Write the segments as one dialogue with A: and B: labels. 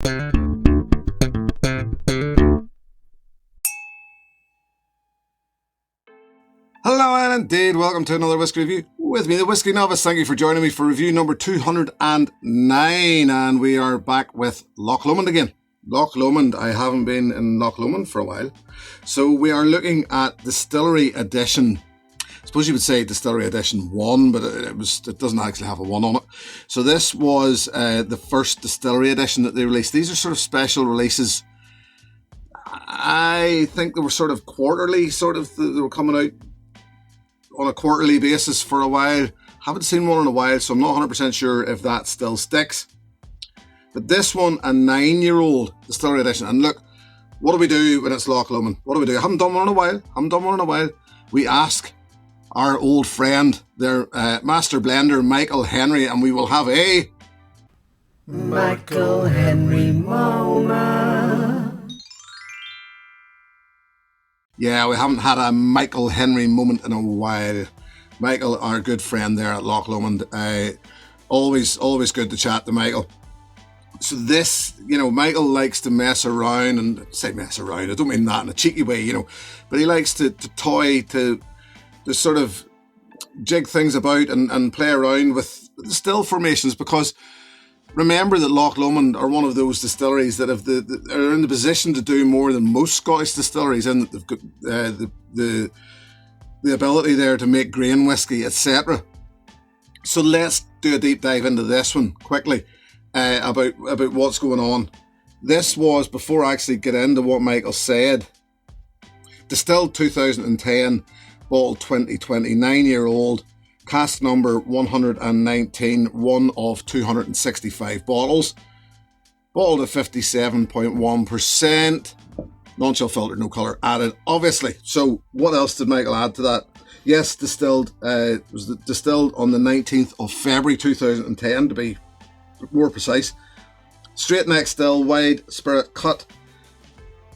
A: Hello and indeed, welcome to another Whiskey Review with me, the Whiskey Novice. Thank you for joining me for review number 209, and we are back with Loch Lomond again. Loch Lomond, I haven't been in Loch Lomond for a while, so we are looking at Distillery Edition. I suppose you would say Distillery Edition 1, but it doesn't actually have a 1 on it. So this was the first Distillery Edition that they released. These are sort of special releases. I think they were sort of quarterly, they were coming out on a quarterly basis for a while. Haven't seen one in a while, so I'm not 100% sure if that still sticks. But this one, a 9-year-old Distillery Edition. And look, what do we do when it's Loch Lomond? What do we do? I haven't done one in a while. We ask our old friend, their master blender, Michael Henry, and we will have a
B: Michael Henry moment.
A: Yeah, we haven't had a Michael Henry moment in a while. Michael, our good friend there at Loch Lomond, always good to chat to Michael. So this, Michael likes to mess around, and say mess around, I don't mean that in a cheeky way, but he likes to toy, to sort of jig things about and play around with the still formations, because remember that Loch Lomond are one of those distilleries that are in the position to do more than most Scottish distilleries, and that they've got the ability there to make grain whiskey, etc. So let's do a deep dive into this one quickly about what's going on. This was, before I actually get into what Michael said, distilled 2010, bottled 2020, 9-year-old. Cask number 119, one of 265 bottles. Bottled at 57.1%. Non-chill filter, no colour added, obviously. So what else did Michael add to that? Yes, distilled on the 19th of February 2010, to be more precise. Straight neck still, wide spirit cut.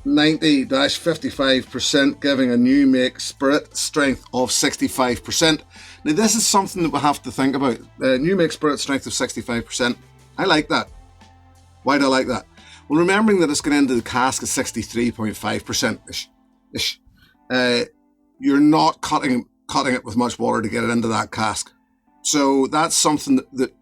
A: 90-55%, giving a new make spirit strength of 65%. Now this is something that we have to think about. New make spirit strength of 65%. I like that. Why do I like that? Well, remembering that it's going into the cask at 63.5% ish. You're not cutting it with much water to get it into that cask. So that's something that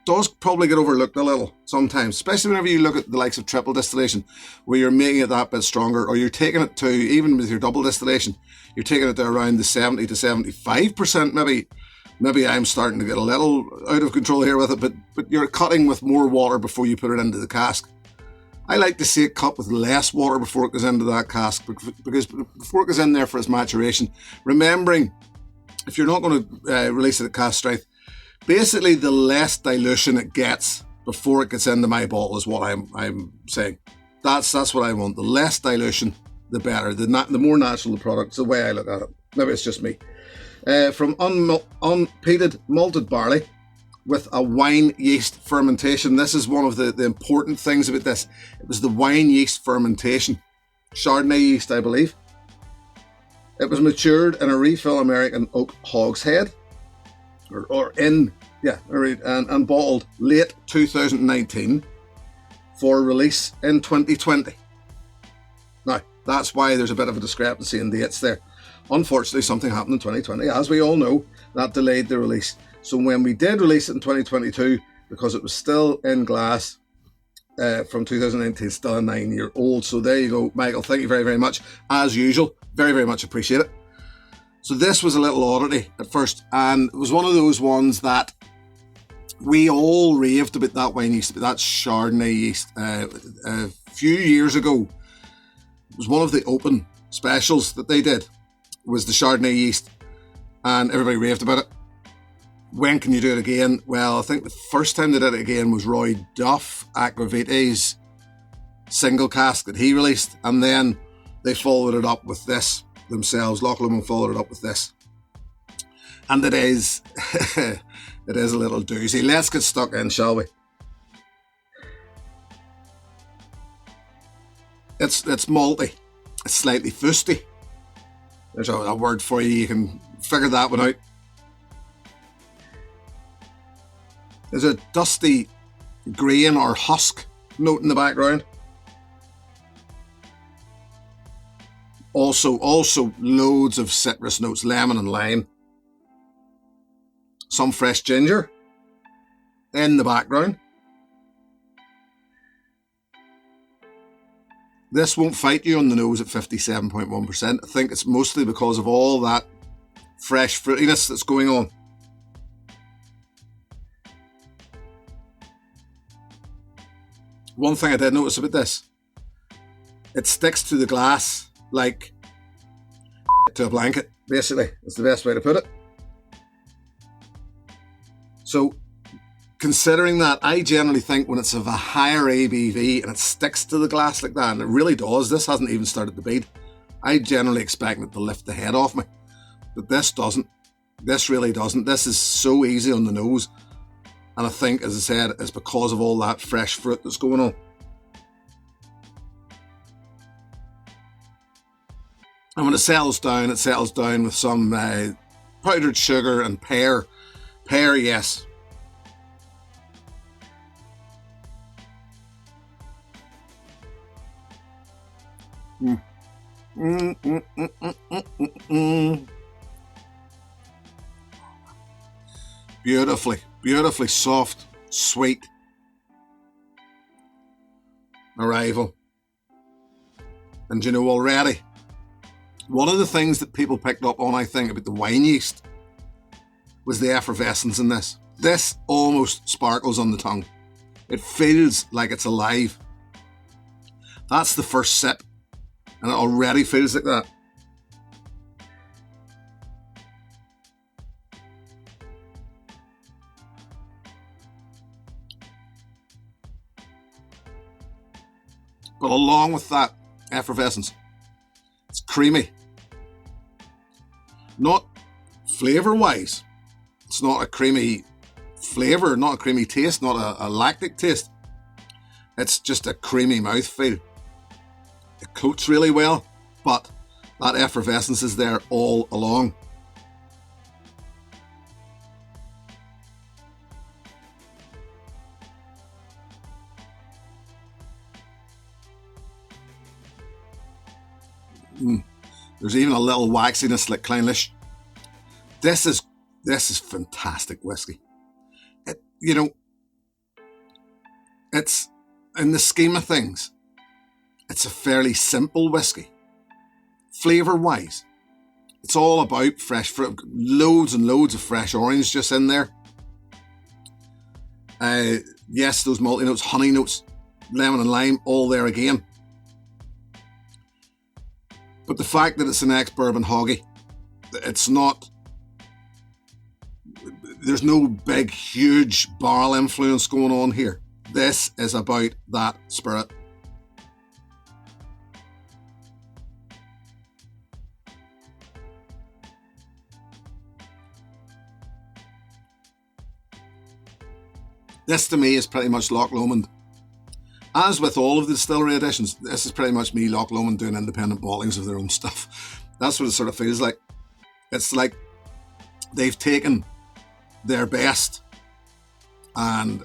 A: does probably get overlooked a little sometimes, especially whenever you look at the likes of triple distillation, where you're making it that bit stronger, or you're taking it to, even with your double distillation, you're taking it to around the 70 to 75%. Maybe I'm starting to get a little out of control here with it, but you're cutting with more water before you put it into the cask. I like to see it cut with less water before it goes into that cask, because before it goes in there for its maturation, remembering if you're not going to release it at cask strength, basically the less dilution it gets before it gets into my bottle is what I'm saying. That's what I want. The less dilution, the better. The more natural the product. It's the way I look at it. Maybe it's just me. From unpeated malted barley with a wine yeast fermentation. This is one of the important things about this. It was the wine yeast fermentation. Chardonnay yeast, I believe. It was matured in a refill American oak hogshead. And bottled late 2019 for release in 2020. Now, that's why there's a bit of a discrepancy in dates there. Unfortunately, something happened in 2020. As we all know, that delayed the release. So when we did release it in 2022, because it was still in glass from 2019, still a 9-year-old. So there you go, Michael. Thank you very, very much. As usual, very, very much appreciate it. So this was a little oddity at first, and it was one of those ones that we all raved about, that wine yeast, about that Chardonnay yeast. A few years ago, it was one of the open specials that they did, was the Chardonnay yeast, and everybody raved about it. When can you do it again? Well, I think the first time they did it again was Roy Duff, Aquavitae's single cask that he released, and then they followed it up with this themselves. Loch Lomond followed it up with this, and it is it is a little doozy. Let's get stuck in, shall we? It's malty. It's slightly fusty. There's a word for you. You can figure that one out. There's a dusty grain or husk note in the background. Also loads of citrus notes, lemon and lime. Some fresh ginger in the background. This won't fight you on the nose at 57.1%. I think it's mostly because of all that fresh fruitiness that's going on. One thing I did notice about this, it sticks to the glass like to a blanket, basically. That's the best way to put it. So, considering that, I generally think when it's of a higher ABV and it sticks to the glass like that, and it really does, this hasn't even started to bead, I generally expect it to lift the head off me. But this doesn't. This really doesn't. This is so easy on the nose. And I think, as I said, it's because of all that fresh fruit that's going on. And when it settles down with some powdered sugar and pear. Pear, yes. Beautifully soft, sweet arrival. And you know, already, one of the things that people picked up on, I think, about the wine yeast was the effervescence in this. This almost sparkles on the tongue. It feels like it's alive. That's the first sip, and it already feels like that. But along with that effervescence, it's creamy. Not flavour-wise. It's not a creamy flavour, not a creamy taste, not a lactic taste. It's just a creamy mouthfeel. It coats really well, but that effervescence is there all along. There's even a little waxiness like Clynelish. This is fantastic whiskey. It's in the scheme of things, it's a fairly simple whiskey. Flavour-wise, it's all about fresh fruit, loads and loads of fresh orange juice in there. Yes, those malty notes, honey notes, lemon and lime, all there again. But the fact that it's an ex-bourbon hoggy, it's not, there's no big, huge barrel influence going on here. This is about that spirit. This to me is pretty much Loch Lomond. As with all of the distillery editions, this is pretty much me, Loch Lomond, doing independent bottlings of their own stuff. That's what it sort of feels like. It's like they've taken their best and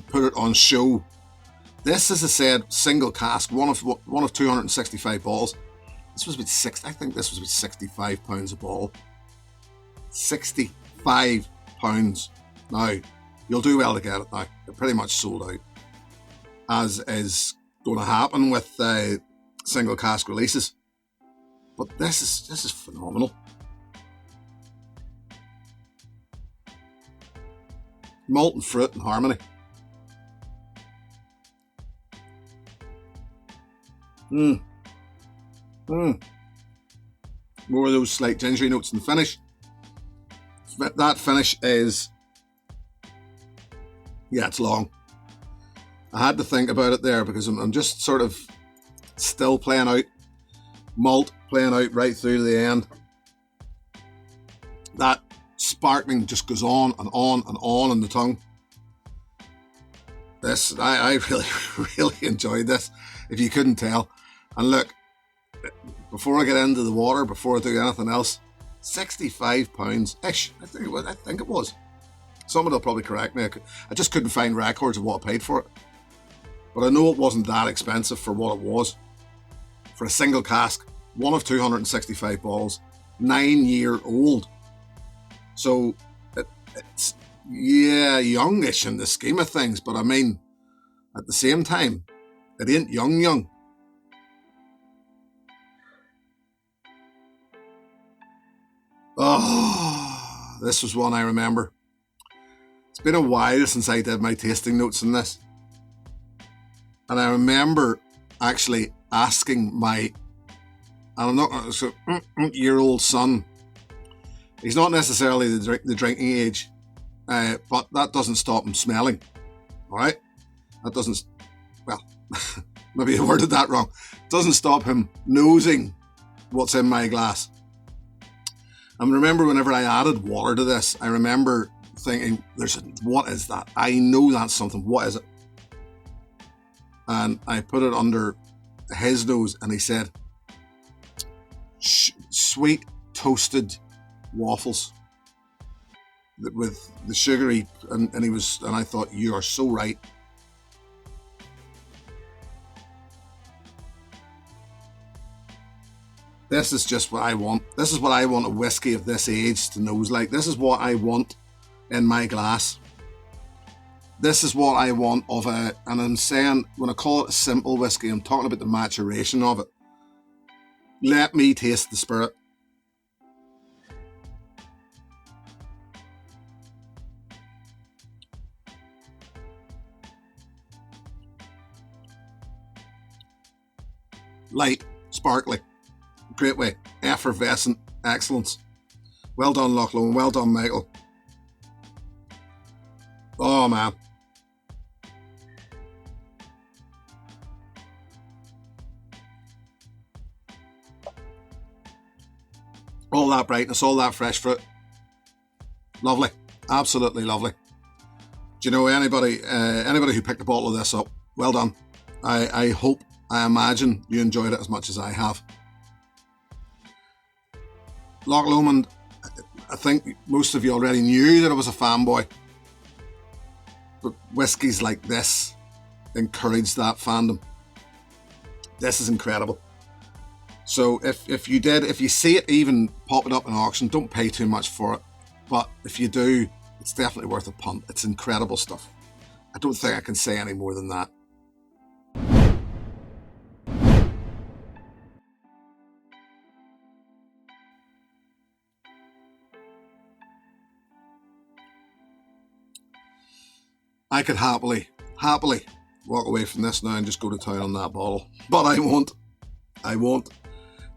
A: put it on show. This, as I said, single cask, one of 265 bottles. This was about I think this was about £65 a bottle. £65. Now, you'll do well to get it now. They're pretty much sold out, as is going to happen with single cask releases. But this is phenomenal. Malt and fruit in harmony. More of those slight gingery notes in the finish. That finish is, yeah, it's long. I had to think about it there because I'm just sort of still playing out malt, playing out right through to the end. That sparkling just goes on and on and on in the tongue. This, I really, really enjoyed this, if you couldn't tell. And look, before I get into the water, before I do anything else, £65-ish, I think it was. Someone will probably correct me. I just couldn't find records of what I paid for it. but I know it wasn't that expensive for what it was. For a single cask, one of 265 bottles, 9-year-old. So it's, yeah, youngish in the scheme of things, but I mean, at the same time, it ain't young. Oh, this was one I remember. It's been a while since I did my tasting notes on this. And I remember actually asking my, and I'm not going to say, year-old son. He's not necessarily the drinking age, but that doesn't stop him smelling. All right? That doesn't, well, maybe I worded that wrong. Doesn't stop him nosing what's in my glass. And remember, whenever I added water to this, I remember thinking, what is that? I know that's something. What is it? And I put it under his nose, and he said, sweet toasted waffles with the sugary, and I thought, you are so right. This is just what I want. This is what I want a whiskey of this age to nose like. This is what I want in my glass. This is what I want of a, and I'm saying, when I call it a simple whiskey, I'm talking about the maturation of it. Let me taste the spirit. Light, sparkly, great way, effervescent, excellence. Well done, Loch Lomond. Well done, Michael. Oh, man. All that brightness, all that fresh fruit. Lovely. Absolutely lovely. Do you know anybody who picked a bottle of this up? Well done. I hope, I imagine you enjoyed it as much as I have. Loch Lomond, I think most of you already knew that I was a fanboy. But whiskies like this encourage that fandom. This is incredible. So if you see it even popping up in auction, don't pay too much for it. But if you do, it's definitely worth a punt. It's incredible stuff. I don't think I can say any more than that. I could happily walk away from this now and just go to town on that bottle. But I won't.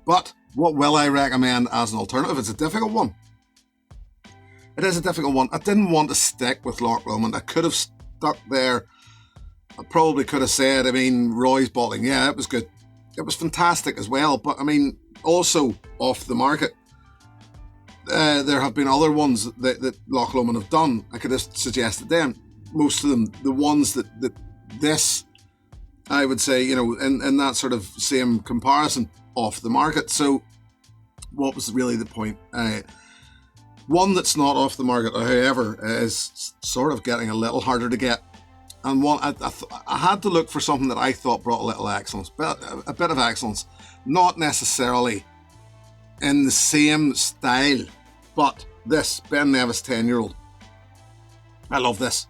A: But what will I recommend as an alternative? It's a difficult one. It is a difficult one. I didn't want to stick with Loch Lomond. I could have stuck there. I probably could have said, Roy's bottling. Yeah, it was good. It was fantastic as well. But, also off the market. There have been other ones that Loch Lomond have done. I could have suggested them. Most of them, the ones that this, I would say, in that sort of same comparison, off the market. So what was really the point? One that's not off the market, however, is sort of getting a little harder to get. And one I had to look for something that I thought brought a little excellence, a bit of excellence. Not necessarily in the same style, but this Ben Nevis 10-year-old. I love this.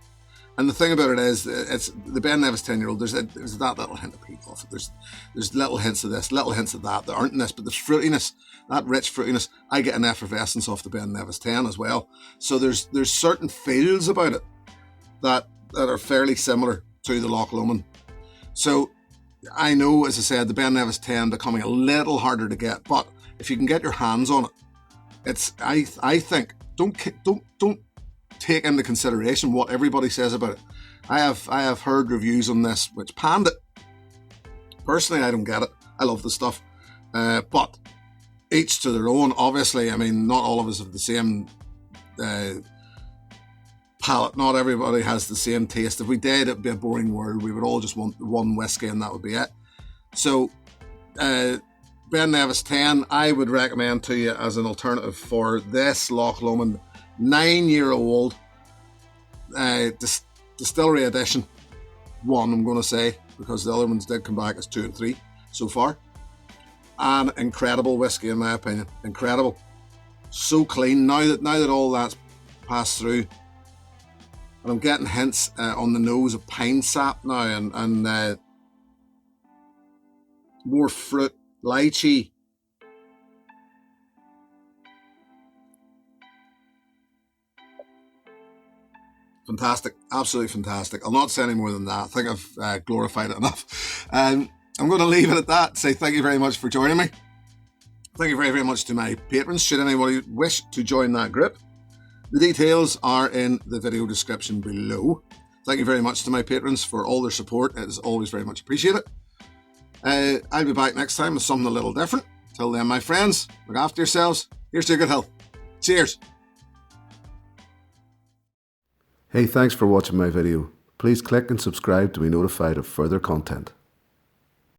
A: And the thing about it is, it's the Ben Nevis 10-year-old. There's that little hint of peat off it. There's little hints of this, little hints of that aren't in this, but the fruitiness, that rich fruitiness, I get an effervescence off the Ben Nevis 10 as well. So there's certain feels about it that are fairly similar to the Loch Lomond. So I know, as I said, the Ben Nevis 10 becoming a little harder to get, but if you can get your hands on it, it's I think don't take into consideration what everybody says about it. I have heard reviews on this which panned it. Personally, I don't get it. I love the stuff, but each to their own. Obviously, not all of us have the same palate. Not everybody has the same taste. If we did, it'd be a boring world. We would all just want one whiskey, and that would be it. So, Ben Nevis 10, I would recommend to you as an alternative for this Loch Lomond 9-year-old Distillery Edition 1, I'm going to say, because the other ones did come back as 2 and 3 so far. And incredible whiskey in my opinion, incredible. So clean now that all that's passed through. And I'm getting hints on the nose of pine sap now and more fruit, lychee. Fantastic, absolutely fantastic. I'll not say any more than that. I think I've glorified it enough. I'm going to leave it at that. Say thank you very much for joining me. Thank you very, very much to my patrons. Should anybody wish to join that group, the details are in the video description below. Thank you very much to my patrons for all their support. It is always very much appreciated. I'll be back next time with something a little different. Till then, my friends, look after yourselves. Here's to your good health. Cheers. Hey, thanks for watching my video. Please click and subscribe to be notified of further content.